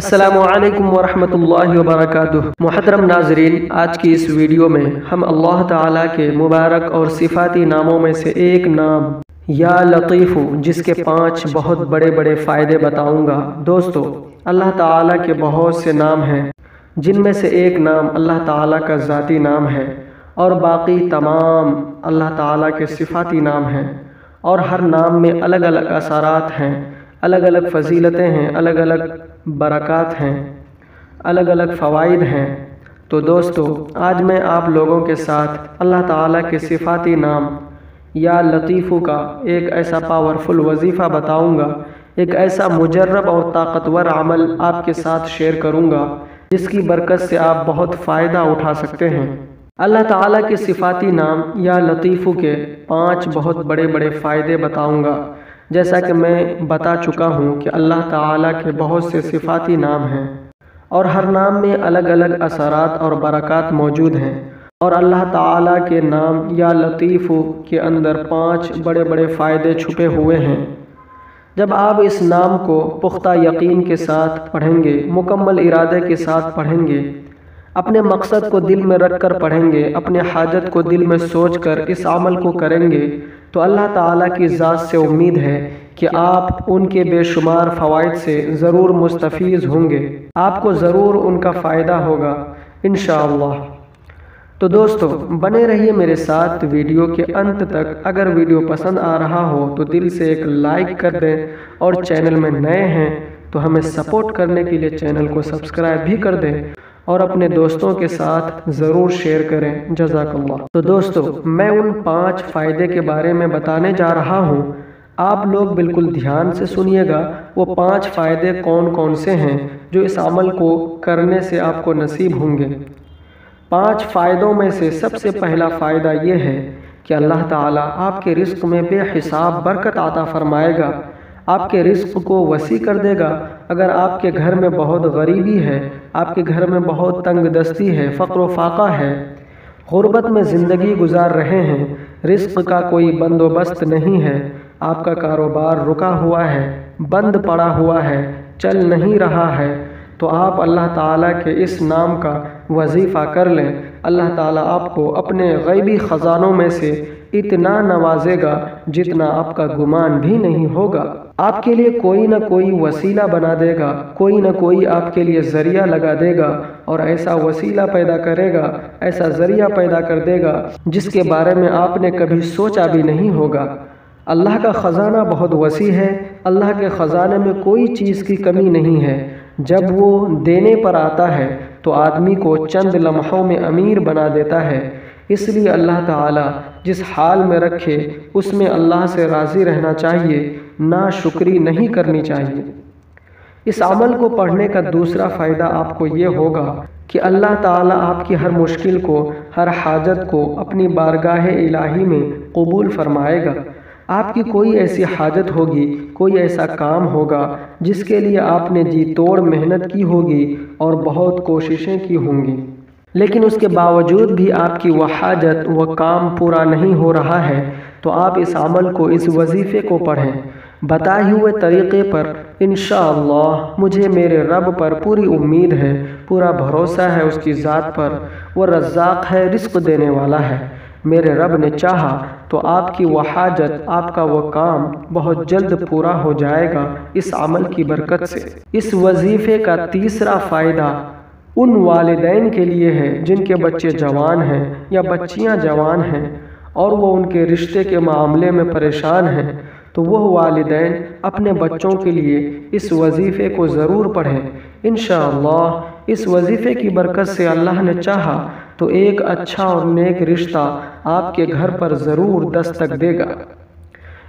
السلام علیکم ورحمۃ اللہ وبرکاتہ۔ محترم ناظرین، آج کی اس ویڈیو میں ہم اللہ تعالیٰ کے مبارک اور صفاتی ناموں میں سے ایک نام یا لطیف جس کے 5 بہت بڑے فائدے بتاؤں گا۔ دوستو، اللہ تعالیٰ کے بہت سے نام ہیں جن میں سے ایک نام اللہ تعالیٰ کا ذاتی نام ہے اور باقی تمام اللہ تعالیٰ کے صفاتی نام ہیں، اور ہر نام میں الگ الگ اثرات ہیں، الگ الگ فضیلتیں ہیں، الگ الگ برکات ہیں، الگ الگ فوائد ہیں۔ تو دوستو، آج میں آپ لوگوں کے ساتھ اللہ تعالیٰ کے صفاتی نام یا لطیف کا ایک ایسا پاورفل وظیفہ بتاؤں گا، ایک ایسا مجرب اور طاقتور عمل آپ کے ساتھ شیئر کروں گا جس کی برکت سے آپ بہت فائدہ اٹھا سکتے ہیں۔ اللہ تعالیٰ کے صفاتی نام یا لطیف کے 5 بہت بڑے فائدے بتاؤں گا۔ جیسا کہ میں بتا چکا ہوں کہ اللہ تعالیٰ کے بہت سے صفاتی نام ہیں اور ہر نام میں الگ الگ اثرات اور برکات موجود ہیں، اور اللہ تعالیٰ کے نام یا لطیف کے اندر 5 بڑے فائدے چھپے ہوئے ہیں۔ جب آپ اس نام کو پختہ یقین کے ساتھ پڑھیں گے، مکمل ارادے کے ساتھ پڑھیں گے، اپنے مقصد کو دل میں رکھ کر پڑھیں گے، اپنے حاجت کو دل میں سوچ کر اس عمل کو کریں گے، تو اللہ تعالیٰ کی ذات سے امید ہے کہ آپ ان کے بے شمار فوائد سے ضرور مستفیض ہوں گے، آپ کو ضرور ان کا فائدہ ہوگا انشاءاللہ۔ تو دوستو، بنے رہیے میرے ساتھ ویڈیو کے انت تک۔ اگر ویڈیو پسند آ رہا ہو تو دل سے ایک لائک کر دیں، اور چینل میں نئے ہیں تو ہمیں سپورٹ کرنے کے لیے چینل کو سبسکرائب بھی کر دیں، اور اپنے دوستوں کے ساتھ ضرور شیئر کریں۔ جزاک اللہ۔ تو دوستو، میں ان 5 فائدے کے بارے میں بتانے جا رہا ہوں، آپ لوگ بالکل دھیان سے سنیے گا۔ وہ 5 فائدے کون سے ہیں جو اس عمل کو کرنے سے آپ کو نصیب ہوں گے۔ 5 فائدوں میں سے سب سے پہلا فائدہ یہ ہے کہ اللہ تعالیٰ آپ کے رزق میں بے حساب برکت عطا فرمائے گا، آپ کے رزق کو وسیع کر دے گا۔ اگر آپ کے گھر میں بہت غریبی ہے، آپ کے گھر میں بہت تنگ دستی ہے، فقر و فاقہ ہے، غربت میں زندگی گزار رہے ہیں، رزق کا کوئی بندوبست نہیں ہے، آپ کا کاروبار رکا ہوا ہے، بند پڑا ہوا ہے، چل نہیں رہا ہے، تو آپ اللہ تعالیٰ کے اس نام کا وظیفہ کر لیں۔ اللہ تعالیٰ آپ کو اپنے غیبی خزانوں میں سے اتنا نوازے گا جتنا آپ کا گمان بھی نہیں ہوگا۔ آپ کے لیے کوئی نہ کوئی وسیلہ بنا دے گا، کوئی نہ کوئی آپ کے لیے ذریعہ لگا دے گا، اور ایسا وسیلہ پیدا کرے گا، ایسا ذریعہ پیدا کر دے گا جس کے بارے میں آپ نے کبھی سوچا بھی نہیں ہوگا۔ اللہ کا خزانہ بہت وسیع ہے، اللہ کے خزانے میں کوئی چیز کی کمی نہیں ہے۔ جب وہ دینے پر آتا ہے تو آدمی کو چند لمحوں میں امیر بنا دیتا ہے۔ اس لیے اللہ تعالیٰ جس حال میں رکھے اس میں اللہ سے راضی رہنا چاہیے، ناشکری نہیں کرنی چاہیے۔ اس عمل کو پڑھنے کا دوسرا فائدہ آپ کو یہ ہوگا کہ اللہ تعالیٰ آپ کی ہر مشکل کو، ہر حاجت کو اپنی بارگاہ الہی میں قبول فرمائے گا۔ آپ کی کوئی ایسی حاجت ہوگی، کوئی ایسا کام ہوگا جس کے لیے آپ نے جی توڑ محنت کی ہوگی اور بہت کوششیں کی ہوں گی، لیکن اس کے باوجود بھی آپ کی وہ حاجت، وہ کام پورا نہیں ہو رہا ہے، تو آپ اس عمل کو، اس وظیفے کو پڑھیں۔ بتائے ہوئے طریقے پر انشاءاللہ مجھے میرے رب پر پوری امید ہے، پورا بھروسہ ہے اس کی ذات پر۔ وہ رزاق ہے، رزق دینے والا ہے۔ میرے رب نے چاہا تو آپ کی وہ حاجت، آپ کا وہ کام بہت جلد پورا ہو جائے گا اس عمل کی برکت سے۔ اس وظیفے کا تیسرا فائدہ ان والدین کے لیے ہے جن کے بچے جوان ہیں یا بچیاں جوان ہیں اور وہ ان کے رشتے کے معاملے میں پریشان ہیں، تو وہ والدین اپنے بچوں کے لیے اس وظیفے کو ضرور پڑھیں۔ انشاءاللہ اس وظیفے کی برکت سے اللہ نے چاہا تو ایک اچھا اور نیک رشتہ آپ کے گھر پر ضرور دستک دے گا۔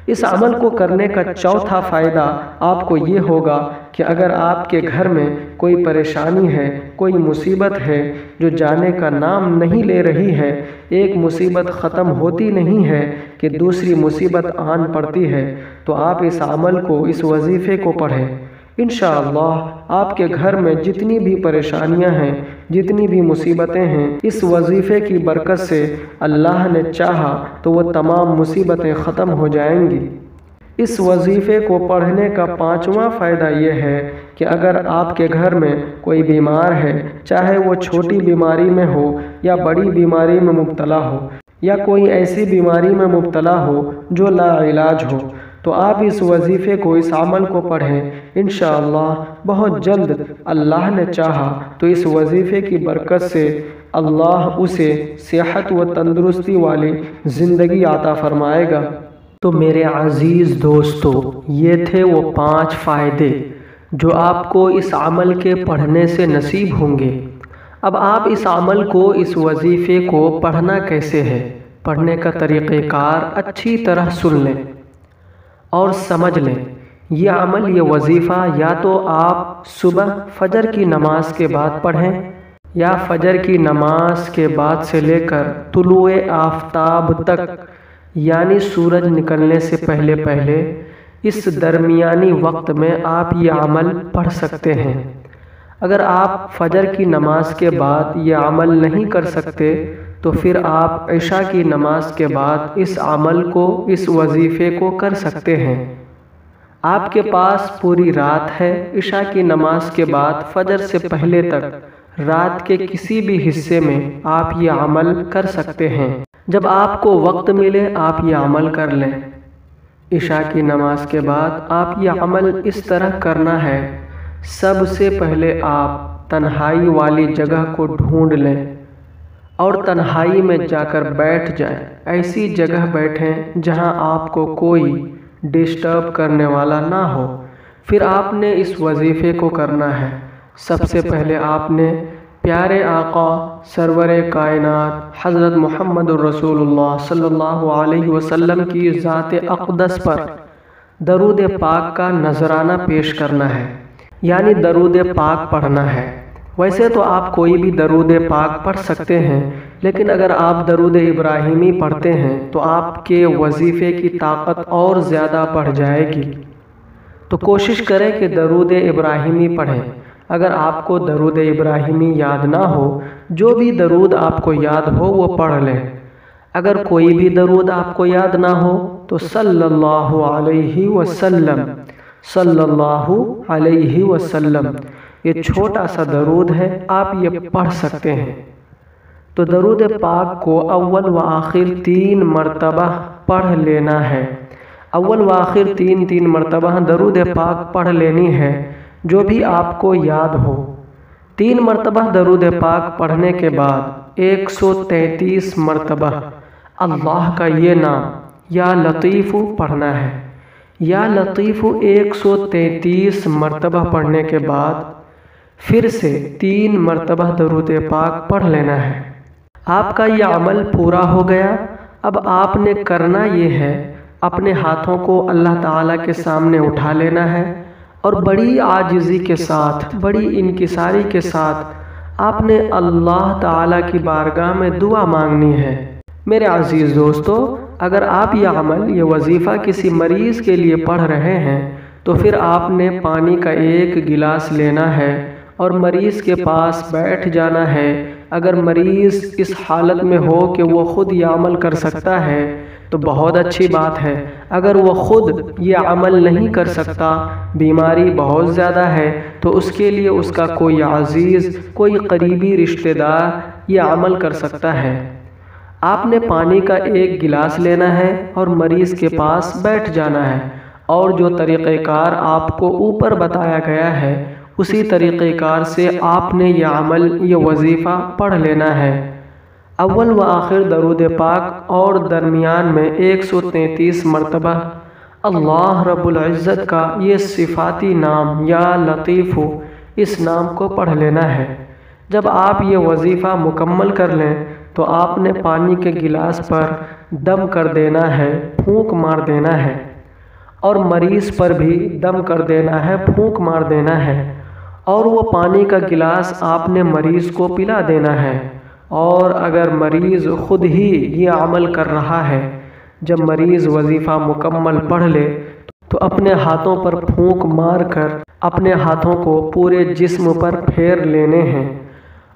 اس عمل کو کرنے کا چوتھا فائدہ آپ کو یہ ہوگا کہ اگر آپ کے گھر میں کوئی پریشانی ہے، کوئی مصیبت ہے جو جانے کا نام نہیں لے رہی ہے، ایک مصیبت ختم ہوتی نہیں ہے کہ دوسری مصیبت آن پڑتی ہے، تو آپ اس عمل کو، اس وظیفے کو پڑھیں۔ انشاءاللہ آپ کے گھر میں جتنی بھی پریشانیاں ہیں، جتنی بھی مصیبتیں ہیں، اس وظیفے کی برکت سے اللہ نے چاہا تو وہ تمام مصیبتیں ختم ہو جائیں گی۔ اس وظیفے کو پڑھنے کا 5واں فائدہ یہ ہے کہ اگر آپ کے گھر میں کوئی بیمار ہے، چاہے وہ چھوٹی بیماری میں ہو یا بڑی بیماری میں مبتلا ہو، یا کوئی ایسی بیماری میں مبتلا ہو جو لا علاج ہو، تو آپ اس وظیفے کو، اس عمل کو پڑھیں۔ انشاءاللہ بہت جلد اللہ نے چاہا تو اس وظیفے کی برکت سے اللہ اسے صحت و تندرستی والی زندگی عطا فرمائے گا۔ تو میرے عزیز دوستو، یہ تھے وہ 5 فائدے جو آپ کو اس عمل کے پڑھنے سے نصیب ہوں گے۔ اب آپ اس عمل کو، اس وظیفے کو پڑھنا کیسے ہے، پڑھنے کا طریقہ کار اچھی طرح سن لیں اور سمجھ لیں۔ یہ عمل، یہ وظیفہ یا تو آپ صبح فجر کی نماز کے بعد پڑھیں، یا فجر کی نماز کے بعد سے لے کر طلوع آفتاب تک، یعنی سورج نکلنے سے پہلے پہلے اس درمیانی وقت میں آپ یہ عمل پڑھ سکتے ہیں۔ اگر آپ فجر کی نماز کے بعد یہ عمل نہیں کر سکتے تو پھر آپ عشاء کی نماز کے بعد اس عمل کو، اس وظیفے کو کر سکتے ہیں۔ آپ کے پاس پوری رات ہے، عشاء کی نماز کے بعد فجر سے پہلے تک رات کے کسی بھی حصے میں آپ یہ عمل کر سکتے ہیں۔ جب آپ کو وقت ملے آپ یہ عمل کر لیں۔ عشاء کی نماز کے بعد آپ یہ عمل اس طرح کرنا ہے، سب سے پہلے آپ تنہائی والی جگہ کو ڈھونڈ لیں اور تنہائی میں جا کر بیٹھ جائیں۔ ایسی جگہ بیٹھیں جہاں آپ کو کوئی ڈسٹرب کرنے والا نہ ہو۔ پھر آپ نے اس وظیفے کو کرنا ہے۔ سب سے پہلے آپ نے پیارے آقا سرور کائنات حضرت محمد الرسول اللہ صلی اللہ علیہ وسلم کی ذات اقدس پر درود پاک کا نذرانہ پیش کرنا ہے، یعنی درود پاک پڑھنا ہے۔ ویسے تو آپ کوئی بھی درود پاک پڑھ سکتے ہیں، لیکن اگر آپ درود ابراہیمی پڑھتے ہیں تو آپ کے وظیفے کی طاقت اور زیادہ بڑھ جائے گی۔ تو کوشش کریں کہ درود ابراہیمی پڑھیں۔ اگر آپ کو درود ابراہیمی یاد نہ ہو، جو بھی درود آپ کو یاد ہو وہ پڑھ لیں۔ اگر کوئی بھی درود آپ کو یاد نہ ہو تو صلی اللہ علیہ وسلم، صلی اللہ علیہ وسلم، یہ چھوٹا سا درود ہے، آپ یہ پڑھ سکتے ہیں۔ تو درود پاک کو اول و آخر 3 مرتبہ پڑھ لینا ہے۔ اول و آخر 3 مرتبہ درود پاک پڑھ لینی ہے، جو بھی آپ کو یاد ہو۔ 3 مرتبہ درود پاک پڑھنے کے بعد 133 مرتبہ اللہ کا یہ نام یا لطیف پڑھنا ہے۔ یا لطیف 133 مرتبہ پڑھنے کے بعد پھر سے 3 مرتبہ درود پاک پڑھ لینا ہے۔ آپ کا یہ عمل پورا ہو گیا۔ اب آپ نے کرنا یہ ہے، اپنے ہاتھوں کو اللہ تعالیٰ کے سامنے اٹھا لینا ہے اور بڑی عاجزی کے ساتھ، بڑی انکساری کے ساتھ آپ نے اللہ تعالیٰ کی بارگاہ میں دعا مانگنی ہے۔ میرے عزیز دوستو، اگر آپ یہ عمل، یہ وظیفہ کسی مریض کے لیے پڑھ رہے ہیں تو پھر آپ نے پانی کا 1 گلاس لینا ہے اور مریض کے پاس بیٹھ جانا ہے۔ اگر مریض اس حالت میں ہو کہ وہ خود یہ عمل کر سکتا ہے تو بہت اچھی بات ہے۔ اگر وہ خود یہ عمل نہیں کر سکتا، بیماری بہت زیادہ ہے، تو اس کے لیے اس کا کوئی عزیز، کوئی قریبی رشتہ دار یہ عمل کر سکتا ہے۔ آپ نے پانی کا 1 گلاس لینا ہے اور مریض کے پاس بیٹھ جانا ہے، اور جو طریقہ کار آپ کو اوپر بتایا گیا ہے اسی طریقہ کار سے آپ نے یہ عمل، یہ وظیفہ پڑھ لینا ہے۔ اول و آخر درود پاک اور درمیان میں 133 مرتبہ اللہ رب العزت کا یہ صفاتی نام یا لطیف، اس نام کو پڑھ لینا ہے۔ جب آپ یہ وظیفہ مکمل کر لیں تو آپ نے پانی کے گلاس پر دم کر دینا ہے، پھونک مار دینا ہے، اور مریض پر بھی دم کر دینا ہے، پھونک مار دینا ہے، اور وہ پانی کا گلاس آپ نے مریض کو پلا دینا ہے۔ اور اگر مریض خود ہی یہ عمل کر رہا ہے، جب مریض وظیفہ مکمل پڑھ لے تو اپنے ہاتھوں پر پھونک مار کر اپنے ہاتھوں کو پورے جسم پر پھیر لینے ہیں،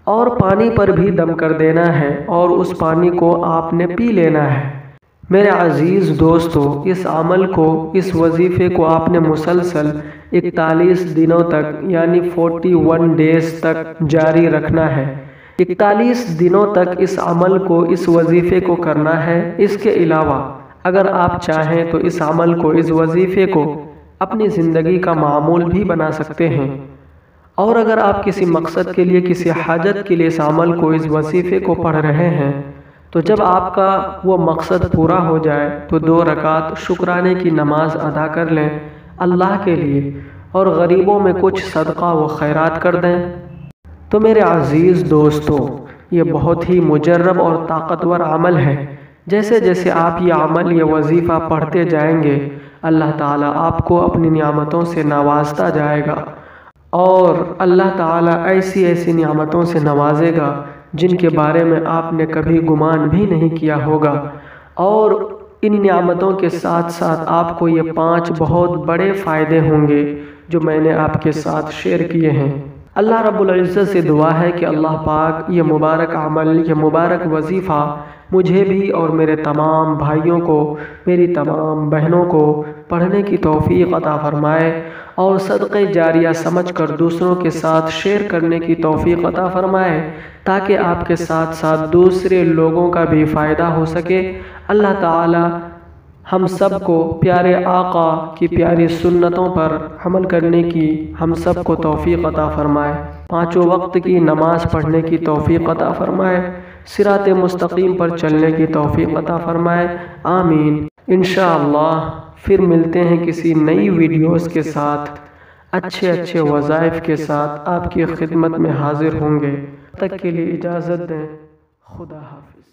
اور پانی پر بھی دم کر دینا ہے، اور اس پانی کو آپ نے پی لینا ہے۔ میرے عزیز دوستو، اس عمل کو، اس وظیفے کو آپ نے مسلسل 41 دنوں تک یعنی 41 ڈیز تک جاری رکھنا ہے۔ 41 دنوں تک اس عمل کو، اس وظیفے کو کرنا ہے۔ اس کے علاوہ اگر آپ چاہیں تو اس عمل کو، اس وظیفے کو اپنی زندگی کا معمول بھی بنا سکتے ہیں، اور اگر آپ کسی مقصد کے لیے، کسی حاجت کے لیے اس عمل کو، اس وظیفے کو پڑھ رہے ہیں، تو جب آپ کا وہ مقصد پورا ہو جائے تو 2 رکعت شکرانے کی نماز ادا کر لیں اللہ کے لیے، اور غریبوں میں کچھ صدقہ و خیرات کر دیں۔ تو میرے عزیز دوستو، یہ بہت ہی مجرب اور طاقتور عمل ہے۔ جیسے جیسے آپ یہ عمل، یہ وظیفہ پڑھتے جائیں گے، اللہ تعالیٰ آپ کو اپنی نعمتوں سے نوازتا جائے گا، اور اللہ تعالیٰ ایسی ایسی نعمتوں سے نوازے گا جن کے بارے میں آپ نے کبھی گمان بھی نہیں کیا ہوگا۔ اور ان نعمتوں کے ساتھ ساتھ آپ کو یہ 5 بہت بڑے فائدے ہوں گے جو میں نے آپ کے ساتھ شیئر کیے ہیں۔ اللہ رب العزت سے دعا ہے کہ اللہ پاک یہ مبارک عمل، یہ مبارک وظیفہ مجھے بھی اور میرے تمام بھائیوں کو، میری تمام بہنوں کو پڑھنے کی توفیق عطا فرمائے، اور صدقہ جاریہ سمجھ کر دوسروں کے ساتھ شیئر کرنے کی توفیق عطا فرمائے، تاکہ آپ کے ساتھ ساتھ دوسرے لوگوں کا بھی فائدہ ہو سکے۔ اللہ تعالی ہم سب کو پیارے آقا کی پیاری سنتوں پر عمل کرنے کی ہم سب کو توفیق عطا فرمائے، 5 وقت کی نماز پڑھنے کی توفیق عطا فرمائے، صراط مستقیم پر چلنے کی توفیق عطا فرمائے، آمین۔ انشاءاللہ پھر ملتے ہیں کسی نئی ویڈیوز کے ساتھ، اچھے وظائف کے ساتھ آپ کی خدمت میں حاضر ہوں گے۔ تب تک کے لیے اجازت دیں، خدا حافظ۔